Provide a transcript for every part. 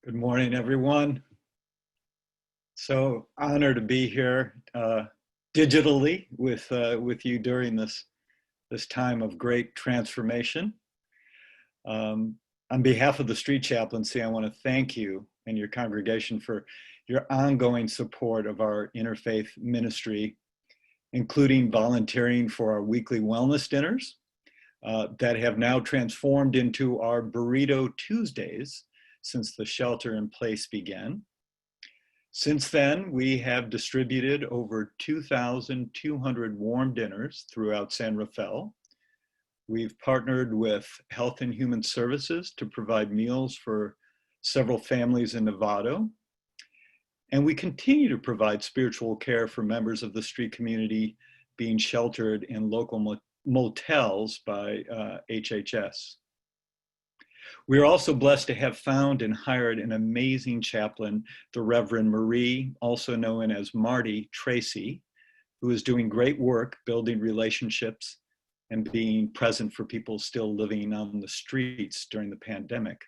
Good morning, everyone. So honored to be here digitally with you during this time of great transformation. On behalf of the Street Chaplaincy, I want to thank you and your congregation for your ongoing support of our interfaith ministry, including volunteering for our weekly wellness dinners that have now transformed into our Burrito Tuesdays since the shelter in place began. Since then, we have distributed over 2,200 warm dinners throughout San Rafael. We've partnered with Health and Human Services to provide meals for several families in Novato. And we continue to provide spiritual care for members of the street community being sheltered in local motels by HHS. We are also blessed to have found and hired an amazing chaplain, the Reverend Marie, also known as Marty Tracy, who is doing great work building relationships and being present for people still living on the streets during the pandemic.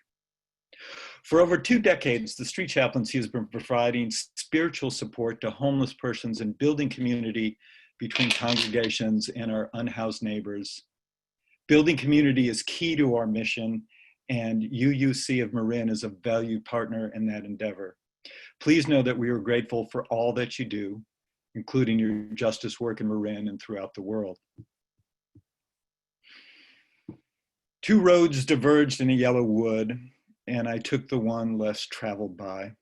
For over 2 decades, the Street Chaplaincy has been providing spiritual support to homeless persons and building community between congregations and our unhoused neighbors. Building community is key to our mission, and UUC of Marin is a valued partner in that endeavor. Please know that we are grateful for all that you do, including your justice work in Marin and throughout the world. 2 roads diverged in a yellow wood, and I took the one less traveled by.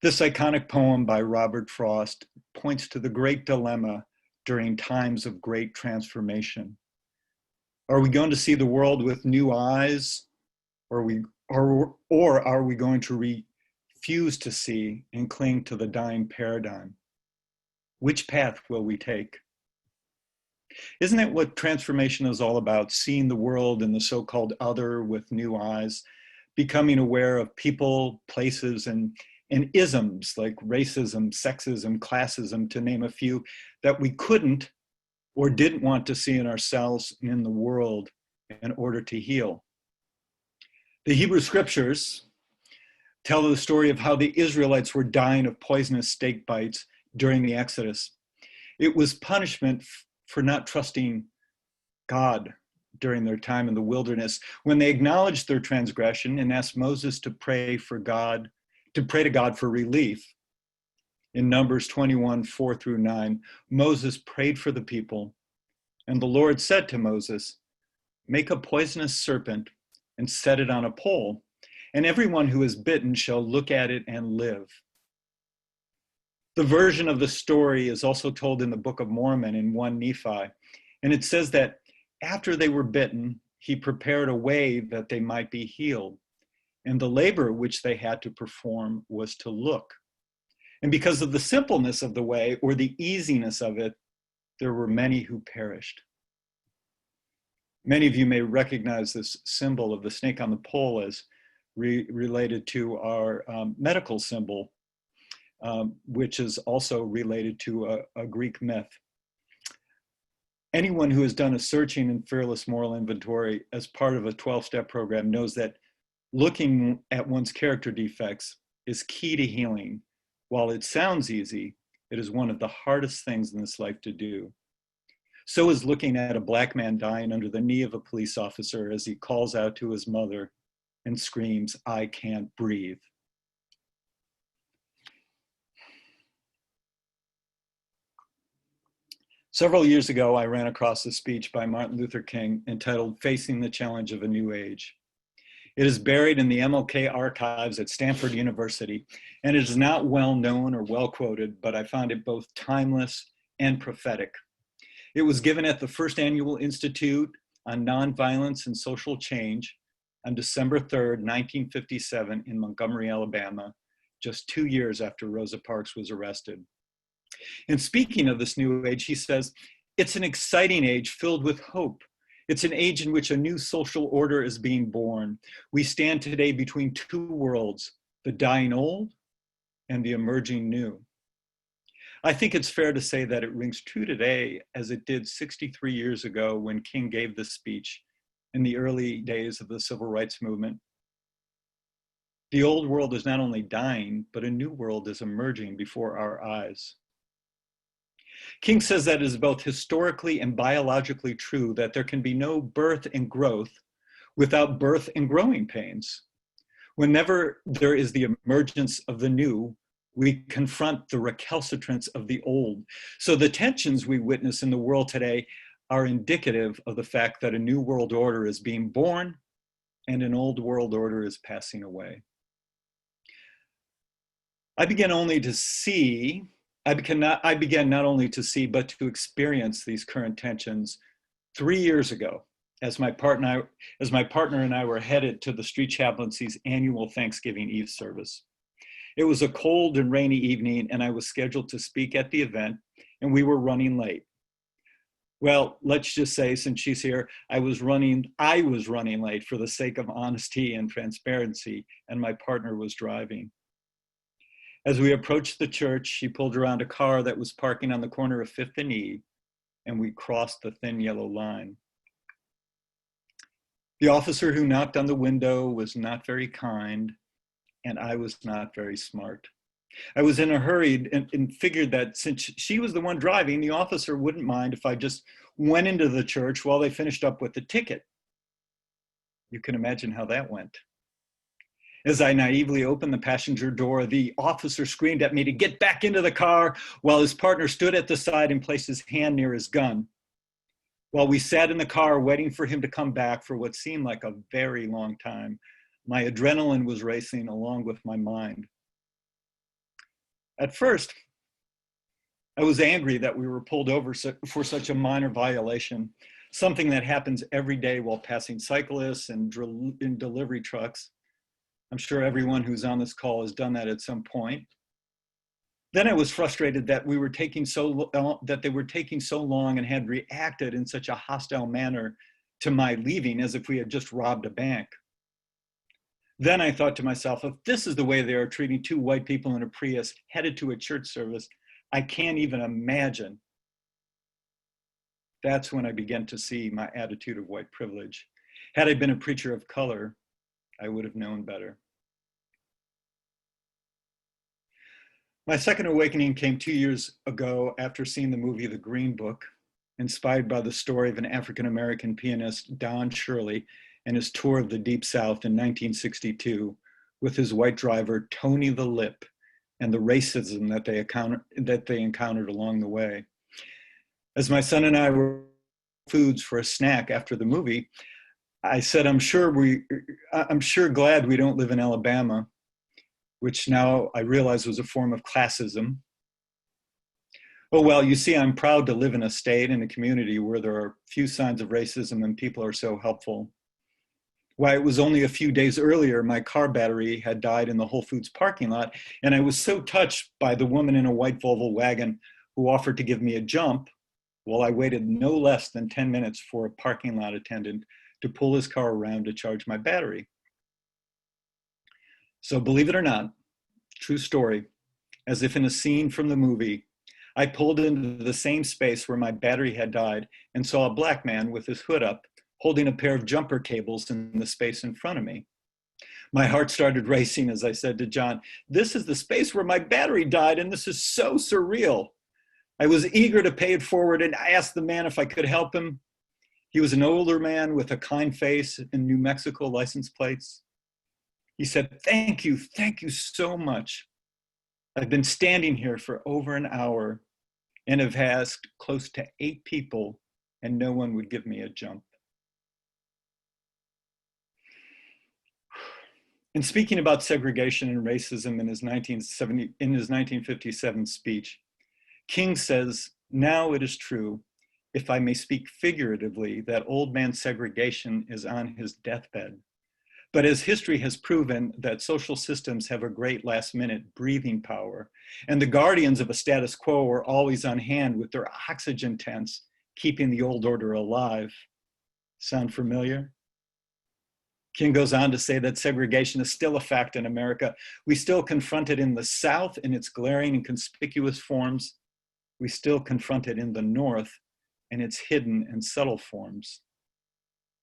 This iconic poem by Robert Frost points to the great dilemma during times of great transformation. Are we going to see the world with new eyes? Or are we going to refuse to see and cling to the dying paradigm? Which path will we take? Isn't it what transformation is all about? Seeing the world and the so-called other with new eyes, becoming aware of people, places, and isms like racism, sexism, classism, to name a few, that we couldn't or didn't want to see in ourselves and in the world in order to heal. The Hebrew scriptures tell the story of how the Israelites were dying of poisonous snake bites during the Exodus. It was punishment for not trusting God during their time in the wilderness, when they acknowledged their transgression and asked Moses to pray to God for relief. In Numbers 21, 4-9, Moses prayed for the people, and the Lord said to Moses, "Make a poisonous serpent and set it on a pole, and everyone who is bitten shall look at it and live." The version of the story is also told in the Book of Mormon in 1 Nephi, and it says that after they were bitten, he prepared a way that they might be healed, and the labor which they had to perform was to look. And because of the simpleness of the way, or the easiness of it, there were many who perished. Many of you may recognize this symbol of the snake on the pole as related to our medical symbol, which is also related to a Greek myth. Anyone who has done a searching and fearless moral inventory as part of a 12-step program knows that looking at one's character defects is key to healing. While it sounds easy, it is one of the hardest things in this life to do. So is looking at a Black man dying under the knee of a police officer as he calls out to his mother and screams, "I can't breathe." Several years ago, I ran across a speech by Martin Luther King entitled "Facing the Challenge of a New Age." It is buried in the MLK archives at Stanford University, and it is not well known or well quoted, but I found it both timeless and prophetic. It was given at the first annual Institute on Nonviolence and Social Change on December 3rd, 1957 in Montgomery, Alabama, just 2 years after Rosa Parks was arrested. And speaking of this new age, he says, "It's an exciting age filled with hope. It's an age in which a new social order is being born. We stand today between 2 worlds, the dying old and the emerging new." I think it's fair to say that it rings true today as it did 63 years ago when King gave this speech in the early days of the civil rights movement. The old world is not only dying, but a new world is emerging before our eyes. King says that it is both historically and biologically true that there can be no birth and growth without birth and growing pains. Whenever there is the emergence of the new, we confront the recalcitrance of the old. So the tensions we witness in the world today are indicative of the fact that a new world order is being born and an old world order is passing away. I began not only to see, but to experience these current tensions 3 years ago as my partner and I were headed to the Street Chaplaincy's annual Thanksgiving Eve service. It was a cold and rainy evening, and I was scheduled to speak at the event, and we were running late. Well, let's just say, since she's here, I was running late for the sake of honesty and transparency, and my partner was driving. As we approached the church, she pulled around a car that was parking on the corner of 5th and E, and we crossed the thin yellow line. The officer who knocked on the window was not very kind, and I was not very smart. I was in a hurry and figured that since she was the one driving, the officer wouldn't mind if I just went into the church while they finished up with the ticket. You can imagine how that went. As I naively opened the passenger door, the officer screamed at me to get back into the car while his partner stood at the side and placed his hand near his gun. While we sat in the car waiting for him to come back for what seemed like a very long time, my adrenaline was racing along with my mind. At first, I was angry that we were pulled over for such a minor violation, something that happens every day while passing cyclists and in delivery trucks. I'm sure everyone who's on this call has done that at some point. Then I was frustrated that they were taking so long and had reacted in such a hostile manner to my leaving as if we had just robbed a bank. Then I thought to myself, if this is the way they are treating two white people in a Prius headed to a church service, I can't even imagine. That's when I began to see my attitude of white privilege. Had I been a preacher of color, I would have known better. My second awakening came 2 years ago after seeing the movie The Green Book, inspired by the story of an African-American pianist, Don Shirley, and his tour of the Deep South in 1962 with his white driver, Tony the Lip, and the racism that they encountered along the way. As my son and I were foods for a snack after the movie, I said, I'm sure glad we don't live in Alabama, which now I realize was a form of classism. Oh, well, you see, I'm proud to live in a state and a community where there are few signs of racism and people are so helpful. Why, it was only a few days earlier, my car battery had died in the Whole Foods parking lot, and I was so touched by the woman in a white Volvo wagon who offered to give me a jump while I waited no less than 10 minutes for a parking lot attendant to pull his car around to charge my battery. So believe it or not, true story, as if in a scene from the movie, I pulled into the same space where my battery had died and saw a black man with his hood up, holding a pair of jumper cables in the space in front of me. My heart started racing as I said to John, this is the space where my battery died and this is so surreal. I was eager to pay it forward and I asked the man if I could help him. He was an older man with a kind face and New Mexico license plates. He said, thank you so much. I've been standing here for over an hour and have asked close to 8 people and no one would give me a jump. In speaking about segregation and racism in his 1957 speech, King says, now it is true, if I may speak figuratively, that old man segregation is on his deathbed. But as history has proven that social systems have a great last-minute breathing power, and the guardians of a status quo are always on hand with their oxygen tents, keeping the old order alive. Sound familiar? King goes on to say that segregation is still a fact in America. We still confront it in the South in its glaring and conspicuous forms. We still confront it in the North in its hidden and subtle forms.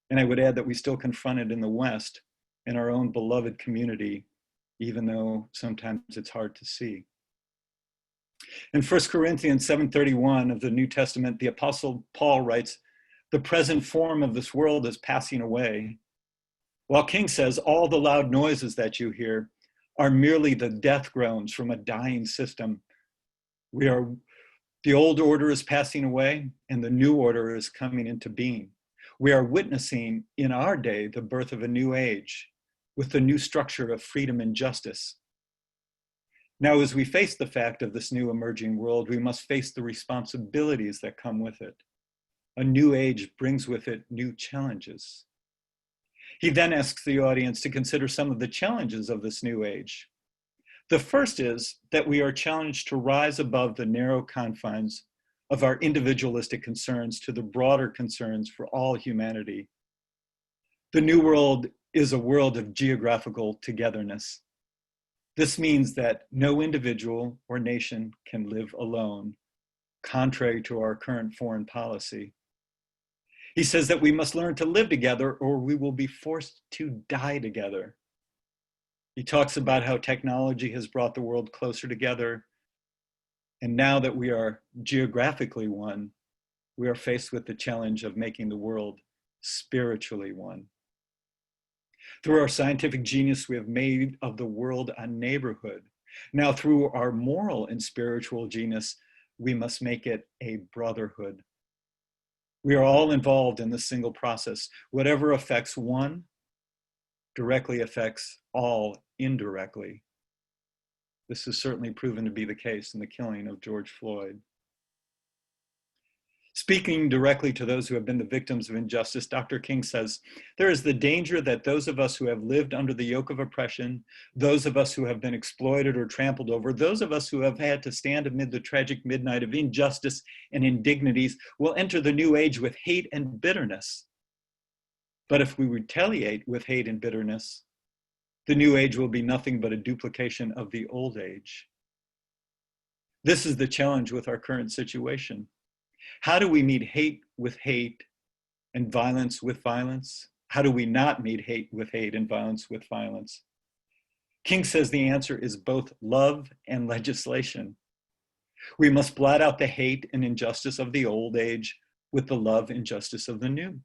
And I would add that we still confront it in the West, in our own beloved community even though sometimes it's hard to see. In 1 Corinthians 7:31 of the New Testament, the Apostle Paul writes, "The present form of this world is passing away." While King says all the loud noises that you hear are merely the death groans from a dying system. The old order is passing away and the new order is coming into being. We are witnessing in our day the birth of a new age with the new structure of freedom and justice. Now, as we face the fact of this new emerging world, we must face the responsibilities that come with it. A new age brings with it new challenges. He then asks the audience to consider some of the challenges of this new age. The first is that we are challenged to rise above the narrow confines of our individualistic concerns to the broader concerns for all humanity. The new world is a world of geographical togetherness. This means that no individual or nation can live alone, contrary to our current foreign policy. He says that we must learn to live together or we will be forced to die together. He talks about how technology has brought the world closer together. And now that we are geographically one, we are faced with the challenge of making the world spiritually one. Through our scientific genius, we have made of the world a neighborhood. Now, through our moral and spiritual genius, we must make it a brotherhood. We are all involved in this single process. Whatever affects one directly affects all indirectly. This has certainly proven to be the case in the killing of George Floyd. Speaking directly to those who have been the victims of injustice, Dr. King says, there is the danger that those of us who have lived under the yoke of oppression, those of us who have been exploited or trampled over, those of us who have had to stand amid the tragic midnight of injustice and indignities will enter the new age with hate and bitterness. But if we retaliate with hate and bitterness, the new age will be nothing but a duplication of the old age. This is the challenge with our current situation. How do we meet hate with hate and violence with violence? How do we not meet hate with hate and violence with violence? King says the answer is both love and legislation. We must blot out the hate and injustice of the old age with the love and justice of the new.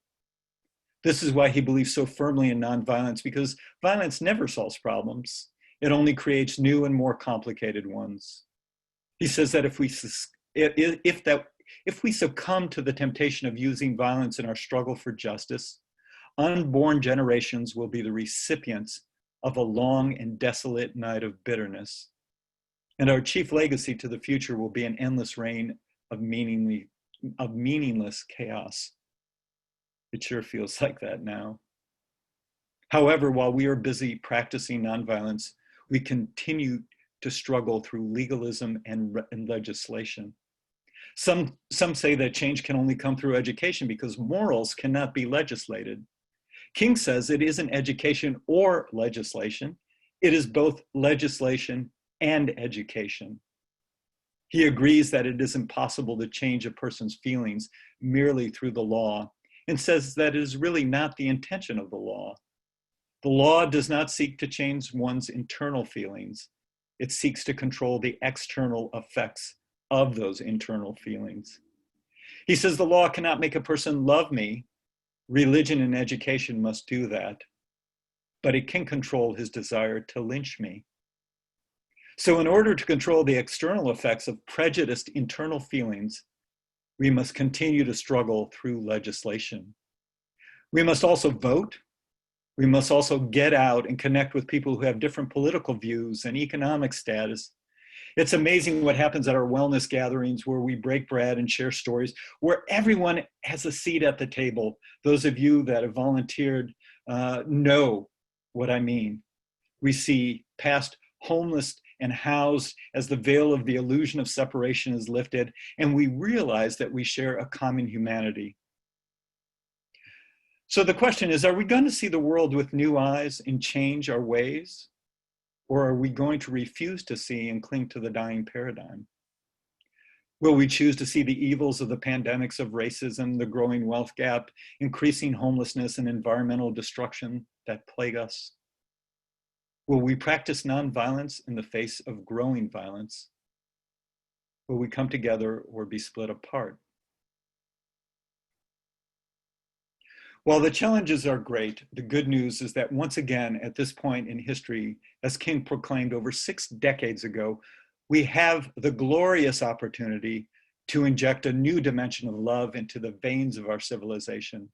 This is why he believes so firmly in nonviolence, because violence never solves problems. It only creates new and more complicated ones. He says that if we succumb to the temptation of using violence in our struggle for justice, unborn generations will be the recipients of a long and desolate night of bitterness. And our chief legacy to the future will be an endless reign of meaningless chaos. It sure feels like that now. However, while we are busy practicing nonviolence, we continue to struggle through legalism and legislation. Some say that change can only come through education because morals cannot be legislated. King says it isn't education or legislation. It is both legislation and education. He agrees that it is impossible to change a person's feelings merely through the law, and says that it is really not the intention of the law. The law does not seek to change one's internal feelings. It seeks to control the external effects of those internal feelings. He says the law cannot make a person love me. Religion and education must do that, but it can control his desire to lynch me. So in order to control the external effects of prejudiced internal feelings, we must continue to struggle through legislation. We must also vote. We must also get out and connect with people who have different political views and economic status. It's amazing what happens at our wellness gatherings where we break bread and share stories, where everyone has a seat at the table. Those of you that have volunteered know what I mean. We see past homeless and housed as the veil of the illusion of separation is lifted, and we realize that we share a common humanity. So the question is, are we going to see the world with new eyes and change our ways? Or are we going to refuse to see and cling to the dying paradigm? Will we choose to see the evils of the pandemics of racism, the growing wealth gap, increasing homelessness, and environmental destruction that plague us? Will we practice nonviolence in the face of growing violence? Will we come together or be split apart? While the challenges are great, the good news is that once again, at this point in history, as King proclaimed over 6 decades ago, we have the glorious opportunity to inject a new dimension of love into the veins of our civilization.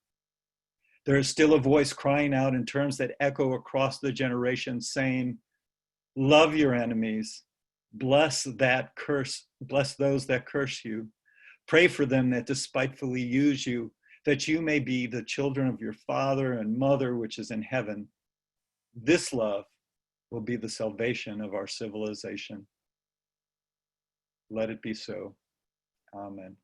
There is still a voice crying out in terms that echo across the generations saying, love your enemies, bless those that curse you, pray for them that despitefully use you, that you may be the children of your Father and Mother which is in heaven. This love will be the salvation of our civilization. Let it be so. Amen.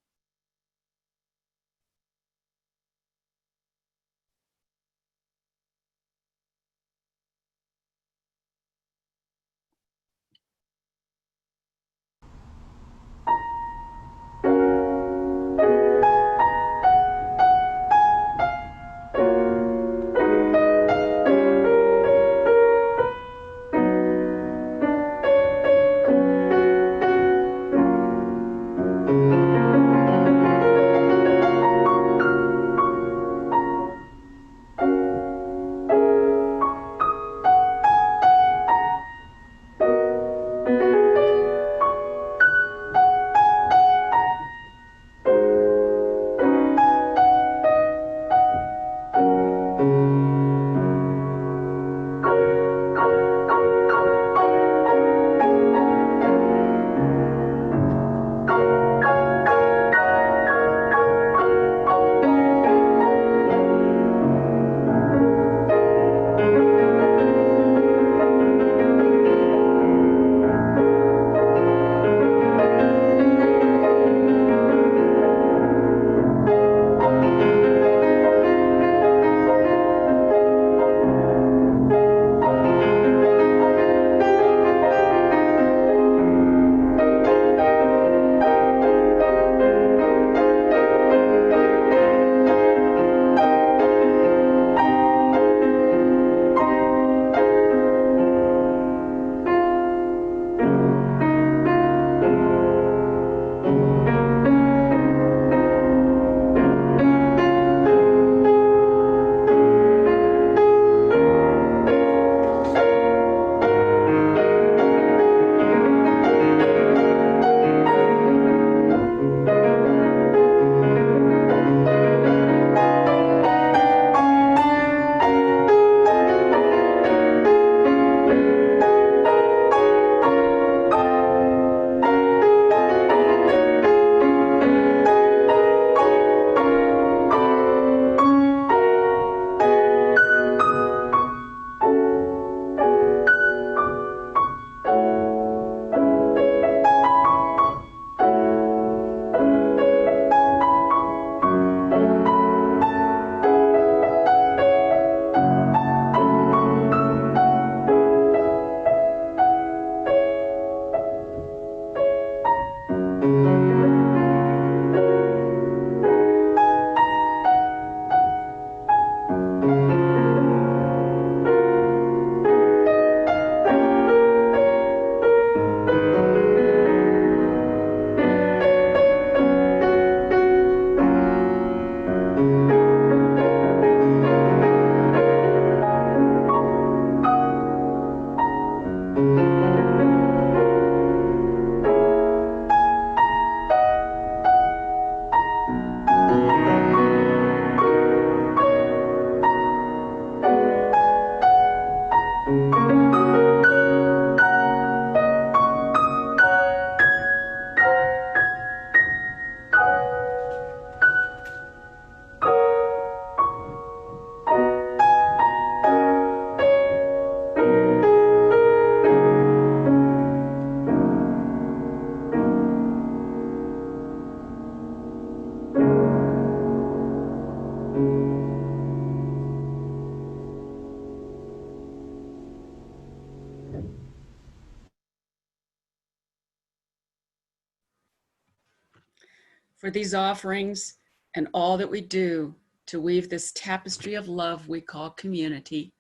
For these offerings and all that we do to weave this tapestry of love we call community,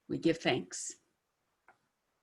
we give thanks.